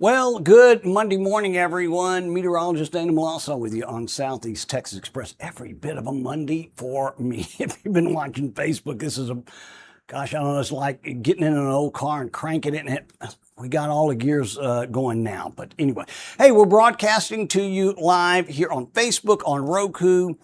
Well, good Monday morning, everyone. Meteorologist Dana Melancon with you on Southeast Texas Express. Every bit of a Monday for me. If you've been watching Facebook, this is gosh, I don't know, it's like getting in an old car and cranking it, and we got all the gears going now. But anyway, hey, we're broadcasting to you live here on Facebook, on Roku,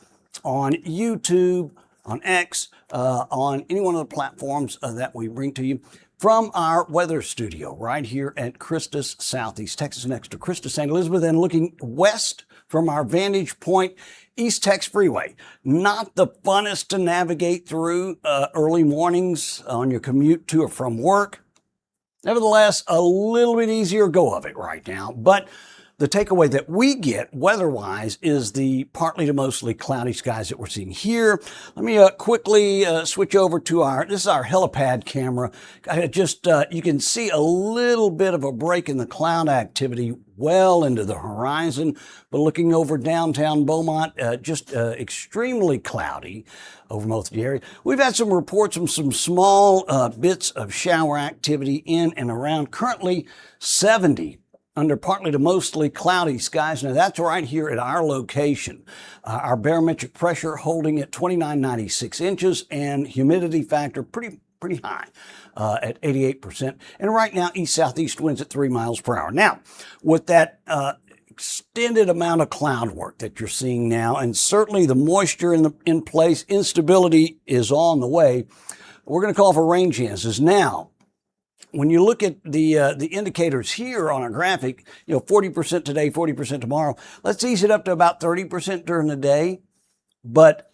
on YouTube, on X, on any one of the platforms that we bring to you from our weather studio right here at Christus, Southeast Texas, next to Christus, St. Elizabeth, and looking west from our vantage point, East Tex Freeway. Not the funnest to navigate through early mornings on your commute to or from work. Nevertheless, a little bit easier go of it right now. But the takeaway that we get weather-wise is the partly to mostly cloudy skies that we're seeing here. Let me quickly switch over to this is our helipad camera. You can see a little bit of a break in the cloud activity well into the horizon, but looking over downtown Beaumont, just extremely cloudy over most of the area. We've had some reports of some small bits of shower activity in and around, currently 70 under partly to mostly cloudy skies. Now that's right here at our location. Our barometric pressure holding at 29.96 inches and humidity factor pretty high at 88%. And right now east-southeast winds at 3 miles per hour. Now with that extended amount of cloud work that you're seeing now, and certainly the moisture in place, instability is on the way. We're going to call for rain chances now. When you look at the indicators here on our graphic, 40% today, 40% tomorrow. Let's ease it up to about 30% during the day. But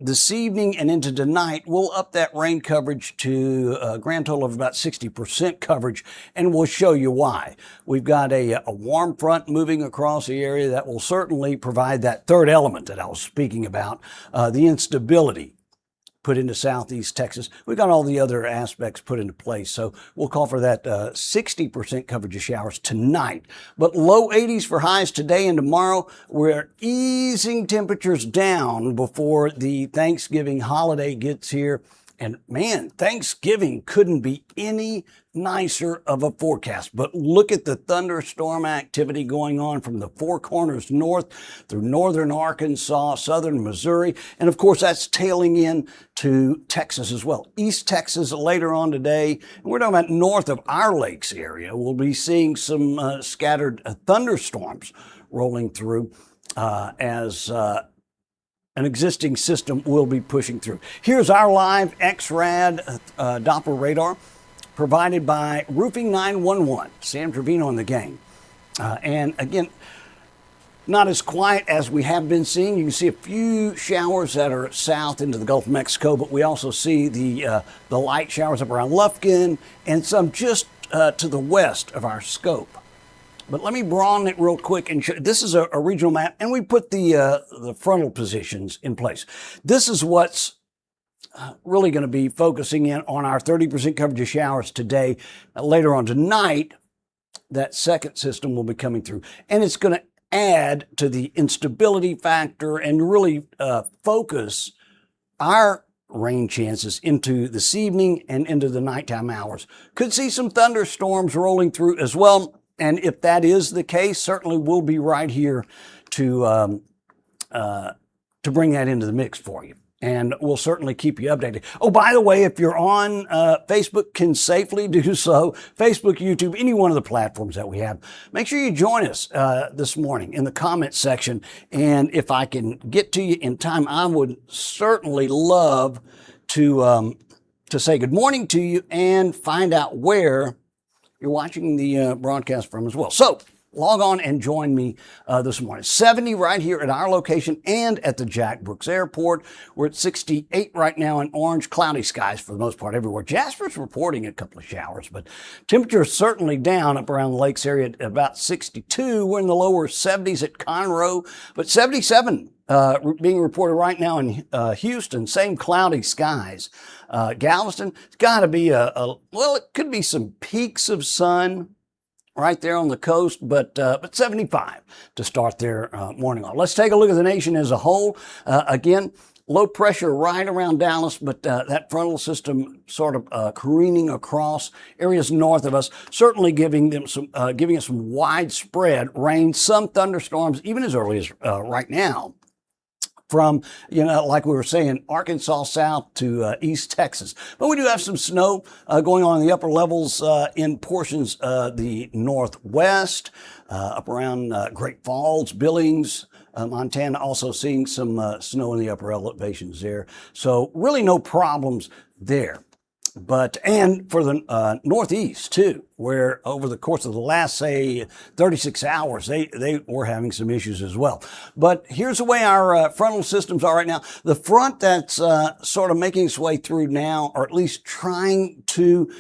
this evening and into tonight, we'll up that rain coverage to a grand total of about 60% coverage, and we'll show you why. We've got a warm front moving across the area that will certainly provide that third element that I was speaking about, the instability put into Southeast Texas. We've got all the other aspects put into place. So we'll call for that 60% coverage of showers tonight. But low 80s for highs today and tomorrow. We're easing temperatures down before the Thanksgiving holiday gets here. And man, Thanksgiving couldn't be any nicer of a forecast. But look at the thunderstorm activity going on from the Four Corners north through northern Arkansas, southern Missouri. And of course, that's tailing in to Texas as well. East Texas later on today. And we're talking about north of our lakes area. We'll be seeing some scattered thunderstorms rolling through as an existing system will be pushing through. Here's our live X-Rad Doppler radar provided by Roofing 911. Sam Trevino and the gang. And again, not as quiet as we have been seeing. You can see a few showers that are south into the Gulf of Mexico, but we also see the light showers up around Lufkin and some just to the west of our scope. But let me broaden it real quick and show. This is a regional map, and we put the frontal positions in place. This is what's really going to be focusing in on our 30% coverage of showers today. Later on tonight, that second system will be coming through, and it's going to add to the instability factor and really focus our rain chances into this evening and into the nighttime hours. Could see some thunderstorms rolling through as well. And if that is the case, certainly we'll be right here to bring that into the mix for you. And we'll certainly keep you updated. Oh, by the way, if you're on Facebook, can safely do so. Facebook, YouTube, any one of the platforms that we have. Make sure you join us this morning in the comments section. And if I can get to you in time, I would certainly love to say good morning to you and find out where you're watching the broadcast from as well. So log on and join me this morning. 70 right here at our location and at the Jack Brooks Airport. We're at 68 right now in orange, cloudy skies for the most part everywhere. Jasper's reporting a couple of showers, but temperature is certainly down up around the lakes area at about 62. We're in the lower 70s at Conroe, but 77 being reported right now in Houston, same cloudy skies. Galveston, it's got to be well, it could be some peaks of sun right there on the coast, but 75 to start their morning off. Let's take a look at the nation as a whole. Again, low pressure right around Dallas, but that frontal system sort of careening across areas north of us, certainly giving us some widespread rain, some thunderstorms, even as early as right now. From, like we were saying, Arkansas south to East Texas. But we do have some snow going on in the upper levels in portions of the northwest, up around Great Falls, Billings, Montana, also seeing some snow in the upper elevations there. So really no problems there. And for the Northeast too, where over the course of the last, say, 36 hours, they were having some issues as well. But here's the way our frontal systems are right now. The front that's sort of making its way through now, or at least trying to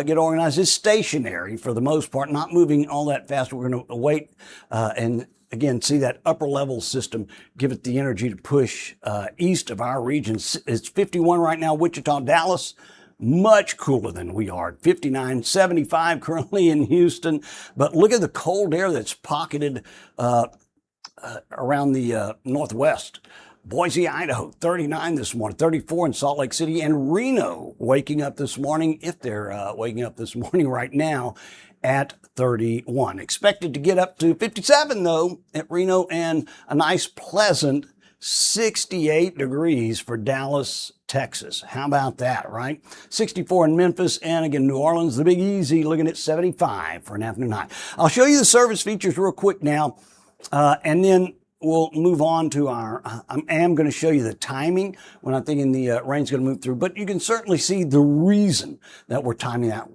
get organized, is stationary for the most part, not moving all that fast. We're going to wait and again, see that upper level system give it the energy to push east of our region. It's 51 right now, Wichita, Dallas. Much cooler than we are. 59, 75 currently in Houston. But look at the cold air that's pocketed around the northwest. Boise, Idaho, 39 this morning, 34 in Salt Lake City, and Reno waking up this morning, if they're waking up this morning right now, at 31. Expected to get up to 57, though, at Reno, and a nice, pleasant 68 degrees for Dallas, Texas. How about that, right? 64 in Memphis, and again, New Orleans, the Big Easy, looking at 75 for an afternoon high. I'll show you the service features real quick now, and then we'll move on to I am going to show you the timing when I'm thinking the rain's going to move through, but you can certainly see the reason that we're timing that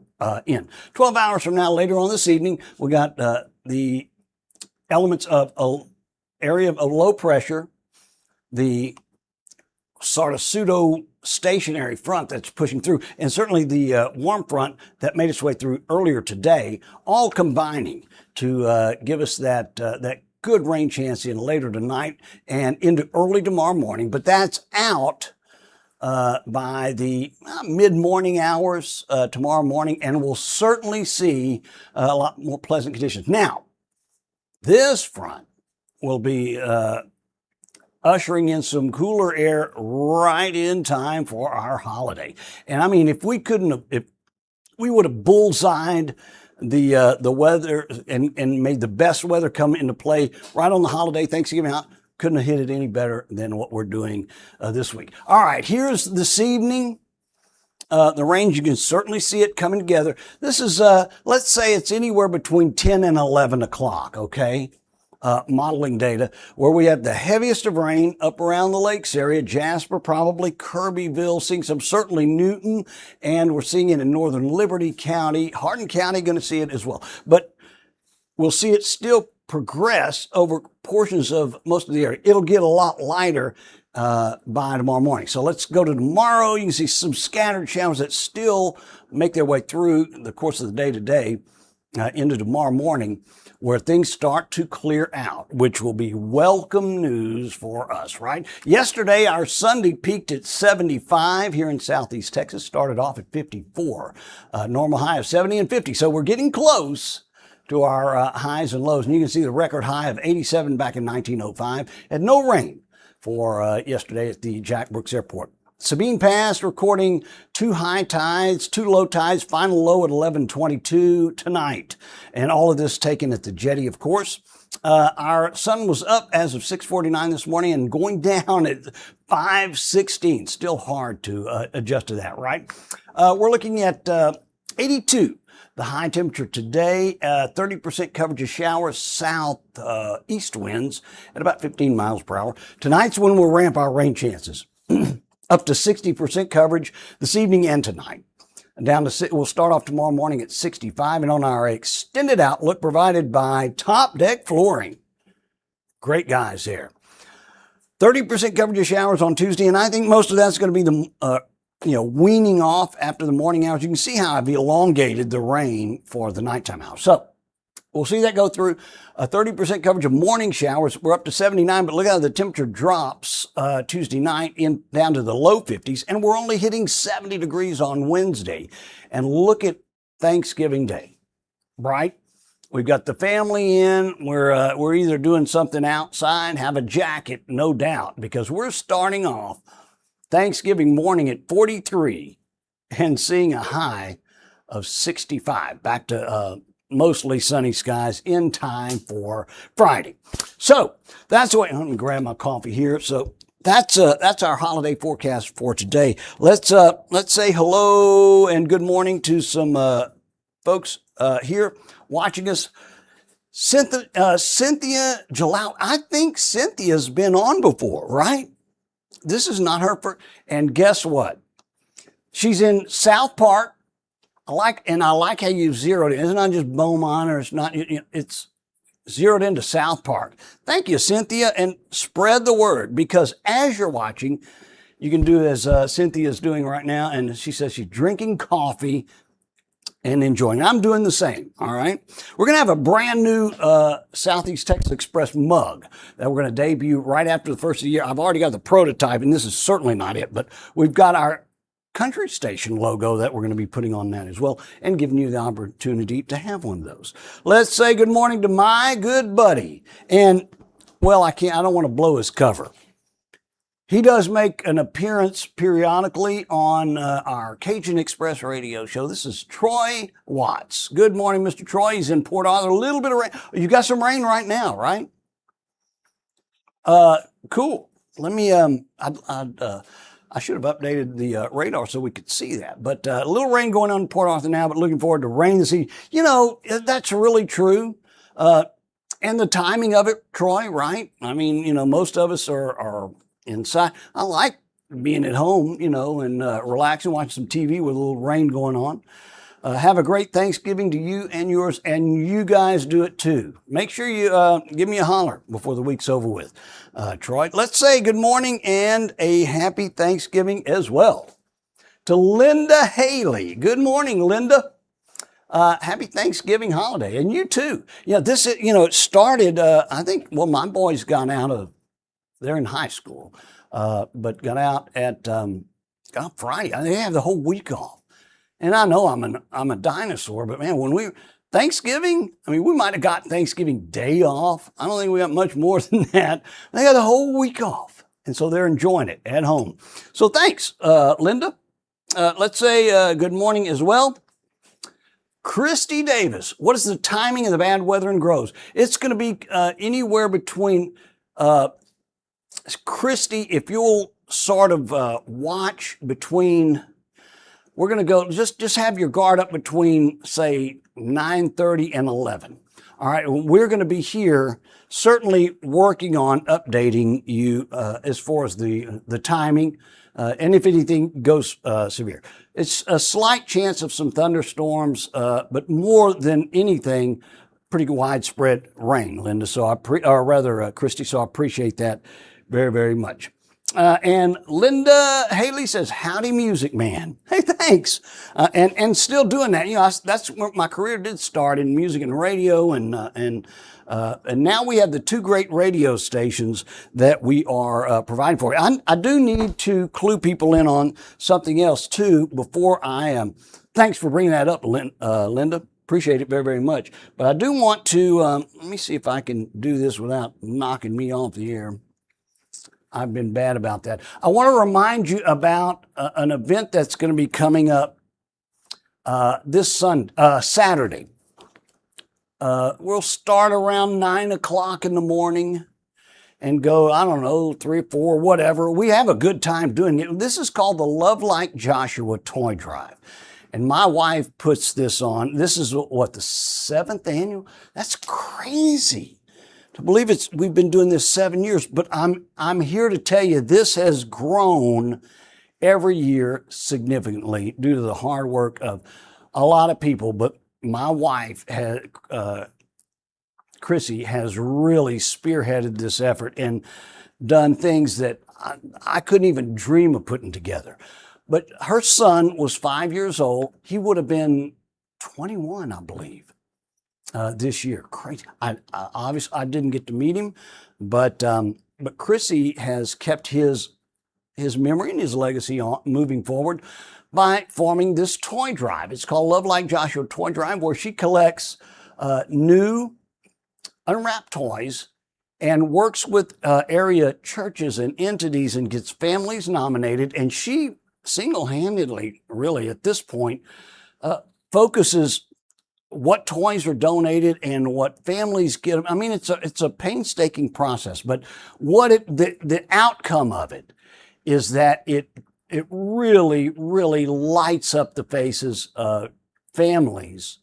in. 12 hours from now, later on this evening, we got the elements of an area of low pressure, the sort of pseudo-stationary front that's pushing through, and certainly the warm front that made its way through earlier today, all combining to give us that good rain chance in later tonight and into early tomorrow morning. But that's out by the mid-morning hours tomorrow morning, and we'll certainly see a lot more pleasant conditions. Now, this front will be ushering in some cooler air right in time for our holiday. And I mean, if we would have bullseyed the weather and made the best weather come into play right on the holiday, Thanksgiving out, couldn't have hit it any better than what we're doing this week. All right, here's this evening. The range, you can certainly see it coming together. This is, let's say it's anywhere between 10 and 11 o'clock, okay? Modeling data, where we have the heaviest of rain up around the lakes area, Jasper, probably Kirbyville, seeing some, certainly Newton, and we're seeing it in northern Liberty County. Hardin County going to see it as well. But we'll see it still progress over portions of most of the area. It'll get a lot lighter by tomorrow morning. So let's go to tomorrow. You can see some scattered showers that still make their way through the course of the day today into tomorrow morning, where things start to clear out, which will be welcome news for us, right? Yesterday, our Sunday peaked at 75 here in Southeast Texas, started off at 54, normal high of 70 and 50. So we're getting close to our highs and lows. And you can see the record high of 87 back in 1905. Had no rain for yesterday at the Jack Brooks Airport. Sabine Pass recording 2 high tides, 2 low tides, final low at 11:22 tonight. And all of this taken at the jetty, of course. Our sun was up as of 6:49 this morning and going down at 5:16. Still hard to adjust to that, right? We're looking at 82. The high temperature today, 30% coverage of showers, south-east winds at about 15 miles per hour. Tonight's when we'll ramp our rain chances. Up to 60% coverage this evening and tonight. We'll start off tomorrow morning at 65, and on our extended outlook provided by Top Deck Flooring. Great guys there. 30% coverage of showers on Tuesday, and I think most of that's going to be the weaning off after the morning hours. You can see how I've elongated the rain for the nighttime hours. So we'll see that go through. 30% coverage of morning showers. We're up to 79, but look how the temperature drops Tuesday night down to the low 50s, and we're only hitting 70 degrees on Wednesday. And look at Thanksgiving Day, right? We've got the family in. We're either doing something outside, have a jacket, no doubt, because we're starting off Thanksgiving morning at 43 and seeing a high of 65. Back to mostly sunny skies in time for Friday. So that's what I'm gonna grab my coffee here. So that's our holiday forecast for today. Let's say hello and good morning to some folks here watching us. Cynthia Jalal. I think Cynthia's been on before, right? This is not her first. And guess what? She's in South Park. I like how you zeroed in. It's not just Beaumont, or it's zeroed into South Park. Thank you, Cynthia, and spread the word, because as you're watching, you can do as Cynthia's doing right now, and she says she's drinking coffee and enjoying. I'm doing the same, all right? We're going to have a brand new Southeast Texas Express mug that we're going to debut right after the first of the year. I've already got the prototype, and this is certainly not it, but we've got our country station logo that we're going to be putting on that as well, and giving you the opportunity to have one of those. Let's say good morning to my good buddy. And, well, I don't want to blow his cover. He does make an appearance periodically on our Cajun Express radio show. This is Troy Watts. Good morning, Mr. Troy. He's in Port Arthur. A little bit of rain. You got some rain right now, right? Cool. Let me, I should have updated the radar so we could see that. But a little rain going on in Port Arthur now, but looking forward to rain this evening. You know, that's really true. And the timing of it, Troy, right? I mean, you know, most of us are inside. I like being at home, you know, and relaxing, watching some TV with a little rain going on. Have a great Thanksgiving to you and yours, and you guys do it too. Make sure you give me a holler before the week's over with, Troy. Let's say good morning and a happy Thanksgiving as well to Linda Haley. Good morning, Linda. Happy Thanksgiving holiday, and you too. Yeah, this is, you know, it started. I think, well, my boys got out of. They're in high school, but got out at got Friday. They have the whole week off. And I know I'm a dinosaur, but man, when Thanksgiving, I mean, we might have got Thanksgiving Day off. I don't think we got much more than that. They got the whole week off. And so they're enjoying it at home. So thanks, Linda. Let's say good morning as well. Christy Davis. What is the timing of the bad weather in Groves? It's going to be anywhere between, Christy, if you'll sort of watch between, we're going to go, just have your guard up between, say, 9:30 and 11. All right, we're going to be here certainly working on updating you as far as the timing, and if anything goes severe. It's a slight chance of some thunderstorms, but more than anything, pretty widespread rain, Linda. So Christy, so I appreciate that very, very much. And Linda Haley says, howdy, music man. Hey, thanks. And still doing that. You know, that's where my career did start, in music and radio. And now we have the two great radio stations that we are providing for. I do need to clue people in on something else too before I am. Thanks for bringing that up, Linda. Appreciate it very, very much. But I do want to, let me see if I can do this without knocking me off the air. I've been bad about that. I want to remind you about an event that's going to be coming up this Saturday. We'll start around 9 o'clock in the morning and go, I don't know, 3 or 4, whatever. We have a good time doing it. This is called the Love Like Joshua Toy Drive. And my wife puts this on. This is what, the 7th annual? That's crazy. I believe we've been doing this 7 years, but I'm here to tell you this has grown every year significantly due to the hard work of a lot of people. But my wife, Chrissy, has really spearheaded this effort and done things that I couldn't even dream of putting together. But her son was 5 years old. He would have been 21, I believe. This year. Crazy. Obviously I didn't get to meet him, but Chrissy has kept his memory and his legacy on moving forward by forming this toy drive. It's called Love Like Joshua Toy Drive, where she collects new unwrapped toys and works with area churches and entities and gets families nominated. And she single-handedly, really at this point, focuses what toys are donated and what families get. I mean, it's a painstaking process, but the outcome of it is that it really, really lights up the faces of families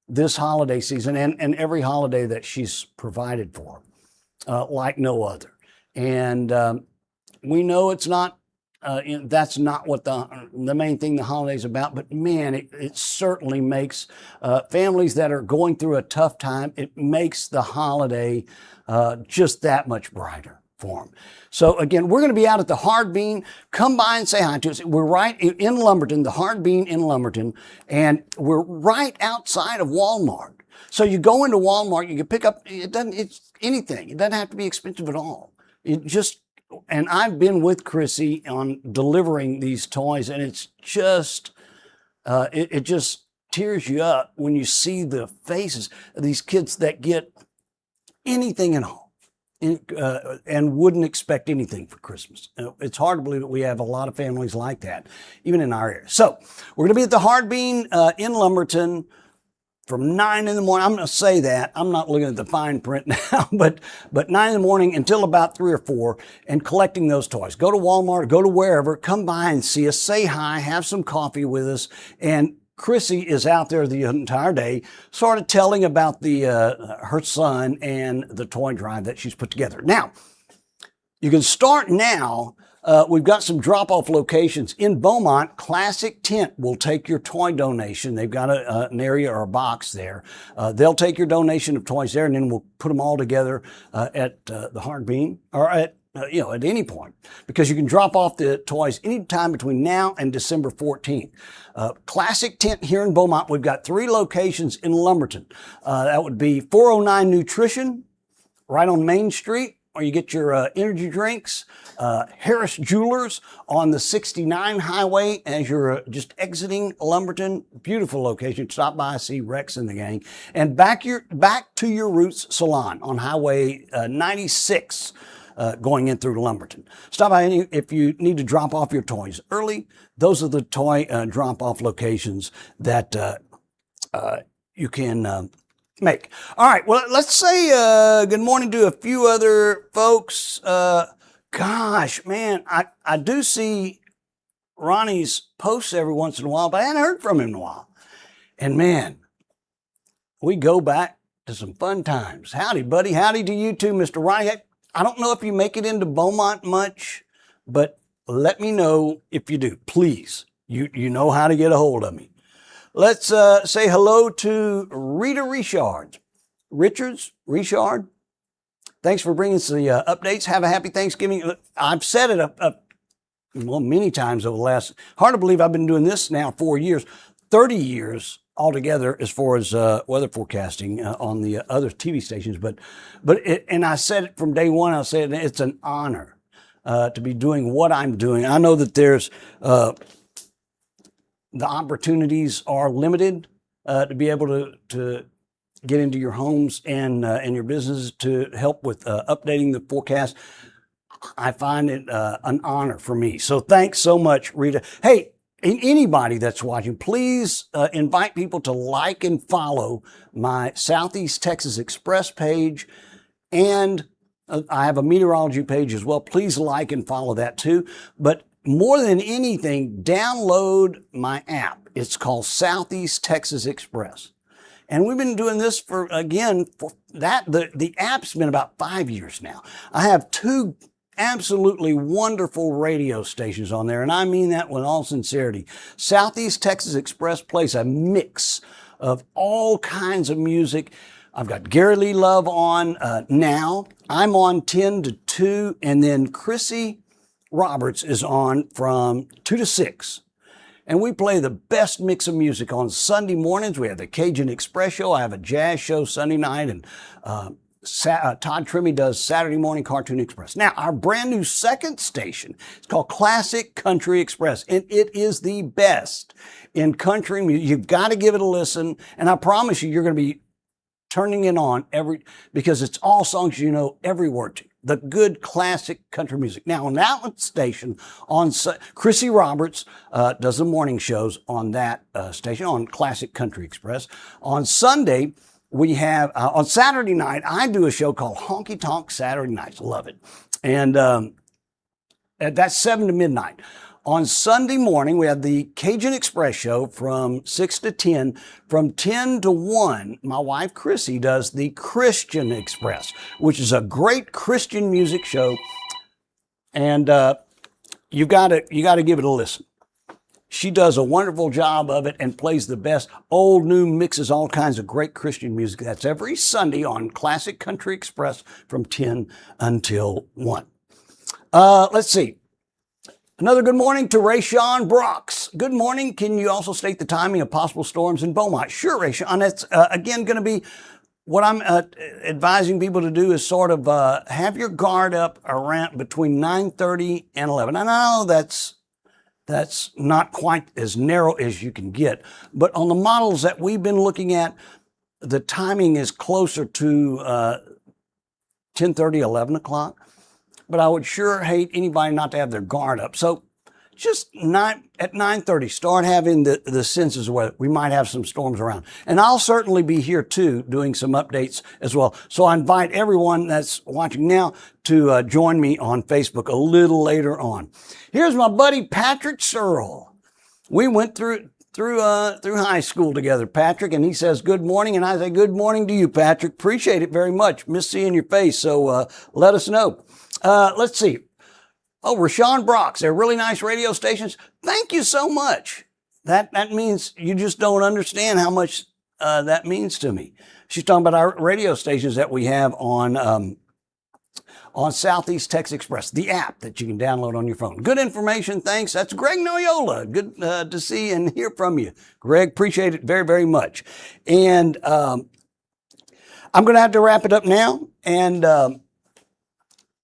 this holiday season and every holiday that she's provided for, like no other. And we know it's not, that's not what the main thing the holiday's about, but man, it certainly makes families that are going through a tough time, it makes the holiday just that much brighter for them. So again, we're going to be out at the Hard Bean. Come by and say hi to us. We're right in Lumberton, the Hard Bean in Lumberton, and we're right outside of Walmart. So you go into Walmart, you can pick up, it's anything. It doesn't have to be expensive at all. And I've been with Chrissy on delivering these toys, and it's just, it just tears you up when you see the faces of these kids that get anything at all. And wouldn't expect anything for Christmas. It's hard to believe that we have a lot of families like that, even in our area. So we're going to be at the Hard Bean in Lumberton from 9 in the morning. I'm going to say that. I'm not looking at the fine print now, but 9 in the morning until about 3 or 4 and collecting those toys. Go to Walmart, go to wherever, come by and see us, say hi, have some coffee with us, and Chrissy is out there the entire day sort of telling about her son and the toy drive that she's put together. Now, you can start now. We've got some drop-off locations. In Beaumont, Classic Tent will take your toy donation. They've got an area or a box there. They'll take your donation of toys there, and then we'll put them all together at the Hard Bean or at any point, because you can drop off the toys anytime between now and December 14th. Classic Tent here in Beaumont. We've got 3 locations in Lumberton. That would be 409 Nutrition, right on Main Street, where you get your energy drinks. Harris Jewelers on the 69 highway as you're just exiting Lumberton. Beautiful location. Stop by, see Rex and the gang. And back to your Roots Salon on Highway 96. Going in through Lumberton. Stop by if you need to drop off your toys early. Those are the toy drop-off locations that you can make. All right, well, let's say good morning to a few other folks. Gosh, man, I do see Ronnie's posts every once in a while, but I hadn't heard from him in a while. And man, we go back to some fun times. Howdy, buddy. Howdy to you too, Mr. Ronnie. I don't know if you make it into Beaumont much, but let me know if you do. Please, you know how to get a hold of me. Let's say hello to Rita Richard. Thanks for bringing us the updates. Have a happy Thanksgiving. I've said it many times over the last, hard to believe I've been doing this now 4 years, 30 years altogether as far as weather forecasting on the other TV stations. And I said it from day one, I said it's an honor to be doing what I'm doing. I know that there's, the opportunities are limited to be able to get into your homes and your businesses to help with updating the forecast. I find it an honor for me. So thanks so much, Rita. Hey, anybody that's watching, please invite people to like and follow my Southeast Texas Express page. And I have a meteorology page as well. Please like and follow that too. But more than anything, download my app. It's called Southeast Texas Express. And we've been doing this the app's been about 5 years now. I have 2 absolutely wonderful radio stations on there, and I mean that with all sincerity. Southeast Texas Express plays a mix of all kinds of music. I've got Gary Lee Love on now. I'm on 10 to 2, and then Chrissy Roberts is on from 2 to 6. And we play the best mix of music on Sunday mornings. We have the Cajun Express show. I have a jazz show Sunday night, and Todd Trimmy does Saturday morning Cartoon Express. Now, our brand new second station, it's called Classic Country Express, and it is the best in country music. You've got to give it a listen, and I promise you, you're going to be turning it on because it's all songs you know every word to. The good classic country music. Now on that station, Chrissy Roberts does the morning shows on that station on Classic Country Express. On Sunday, we have, on Saturday night, I do a show called Honky Tonk Saturday Nights. Love it. And that's 7 to midnight. On Sunday morning, we have the Cajun Express show from 6 to 10. From 10 to 1, my wife Chrissy does the Christian Express, which is a great Christian music show. And you gotta give it a listen. She does a wonderful job of it and plays the best old, new mixes, all kinds of great Christian music. That's every Sunday on Classic Country Express from 10 until 1. Let's see. Another good morning to Rayshawn Brooks. Good morning. Can you also state the timing of possible storms in Beaumont? Sure, Rayshawn. That's, again, going to be what I'm advising people to do is sort of have your guard up around between 9:30 and 11. I know that's not quite as narrow as you can get, but on the models that we've been looking at, the timing is closer to 10:30, 11 o'clock. But I would sure hate anybody not to have their guard up. So just at 9:30, start having the senses where we might have some storms around. And I'll certainly be here too, doing some updates as well. So I invite everyone that's watching now to join me on Facebook a little later on. Here's my buddy Patrick Searle. We went through high school together, Patrick, and he says good morning, and I say good morning to you, Patrick. Appreciate it very much. Miss seeing your face, so let us know. Let's see. Oh, Rashawn Brooks. They're really nice radio stations. Thank you so much. That means you just don't understand how much that means to me. She's talking about our radio stations that we have on Southeast Texas Express, the app that you can download on your phone. Good information. Thanks. That's Greg Noyola. Good to see and hear from you. Greg, appreciate it very, very much. And I'm going to have to wrap it up now and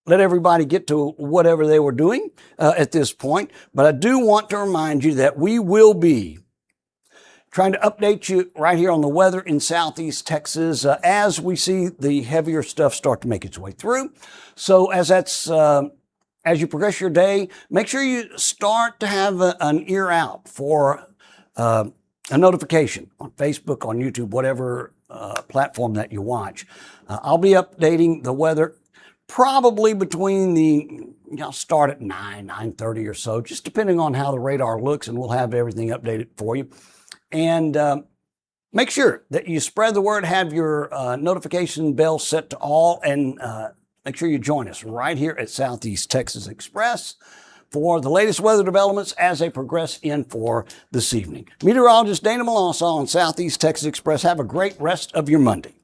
let everybody get to whatever they were doing at this point. But I do want to remind you that we will be trying to update you right here on the weather in Southeast Texas as we see the heavier stuff start to make its way through. So as you progress your day, make sure you start to have an ear out for a notification on Facebook, on YouTube, whatever platform that you watch. I'll be updating the weather probably between I'll start at 9:30 or so, just depending on how the radar looks, and we'll have everything updated for you. And make sure that you spread the word, have your notification bell set to all, and make sure you join us right here at Southeast Texas Express for the latest weather developments as they progress in for this evening. Meteorologist Dana Melancon on Southeast Texas Express. Have a great rest of your Monday.